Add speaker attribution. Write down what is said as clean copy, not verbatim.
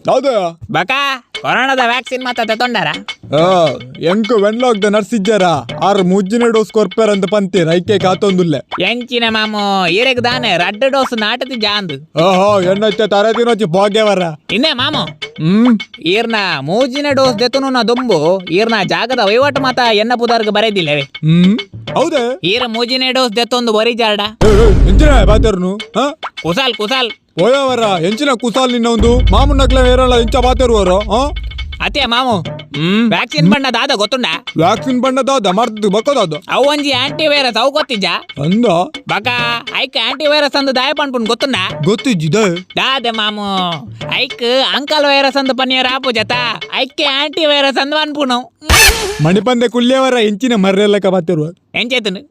Speaker 1: ಹೌದಾ
Speaker 2: ಬಕ ಕೊರೋನಾದ ವ್ಯಾಕ್ಸಿನ್ ಮಾತ ತೊಂಡಾರ
Speaker 1: ಎಂಕ್ ವೆನ್ಲಾಕ್ದ ನರ್ಸಿಜ್ಜಾರ ಆರ್ ಮುಜ್ಜಿನ ಡೋಸ್ ಕೊರ್ಪೇರ್ ಅಂತ ಪಂತೀರ ಐಕೆ ಕಾತೊಂದುಲ್ಲೆ
Speaker 2: ಎಂಚಿನ ಮಾಮು ಈರೆಗ್ ದಾನೆ 2 ಡೋಸ್ ನಾಟತಿ ಜಾಂದು
Speaker 1: ಓಹೋ ಎನ್ನೈತೆ ತರದಿನೊಚ್ಚಿ ಭಾಗ್ಯವರ
Speaker 2: ಇನ್ನೇ ಮಾಮು
Speaker 1: ಹ್ಮ್
Speaker 2: ಈರ್ನ ಮೂಜಿನ ಡೋಸ್ ದೆತುನು ನಾ ದುಂಬು ಈರ್ನ ಜಾಗದ ವಹಿವಾಟು ಮಾತ ಎನ್ನ ಪುದಾರ್ಗ ಬರೆದಿಲ್ಲವೇ
Speaker 1: ಹೌದೇ
Speaker 2: ಈರ ಮೂಜಿನ ಡೋಸ್ ದೆತ್ತೊಂದು ಬರೀ ಜಾಡ
Speaker 1: ಎಂಚಿನ ಬಾತೇರ್ನು
Speaker 2: ಕುಸಾಲ್ ಕುಸಾಲ್
Speaker 1: ಓಯವರ ಎಂಚಿನ ಕುಸಾಲ್ ನಿನ್ನ ಒಂದು ಮಾಮೂನ್ ನಕ್ಲೆ ಏರಲ್ಲ ಎಂಚ ಬಾತೇರುವರು
Speaker 2: ಅತ್ತೆ ಮಾಮು ವ್ಯಾಕ್ಸಿನ್ ಬಣ್ಣದಾದ ಗೊತ್ತುಂಡ
Speaker 1: ವ್ಯಾಕ್ಸಿನ್ ಬಣ್ಣದಾದ ಮರ್ದು ಬಕ್ಕದಾದ
Speaker 2: ಅವು ಒಂಜಿ ಆಂಟಿ ವೈರಸ್ ಅವು ಗೊತ್ತಿಜ್ಜ
Speaker 1: ಅಂದ
Speaker 2: ಬಕ ಐಕ್ ಆಂಟಿ ವೈರಸ್ ಅಂದು ದಾಯ ಪನ್ಪುನ್ ಗೊತ್ತುಂಡ
Speaker 1: ಗೊತ್ತಿಜ್ಜಿದೆ
Speaker 2: ದಾದೆ ಮಾಮು ಐಕ್ ಅಂಕಲ್ ವೈರಸ್ ಅಂದು ಪನ್ನಿಯರ ಆಪು ಜತ ಐಕ್ಕೆ ಆಂಟಿ ವೈರಸ್ ಅಂದು ಅನ್ಪುನು
Speaker 1: ಮಣಿಪಂದೆ ಕುಳ್ಳಿಯವರ ಎಂಚಿನ ಮರ್ರೆಲ್ಲಕ ಬಾತೇರುವ
Speaker 2: ಎಂಚೇತನು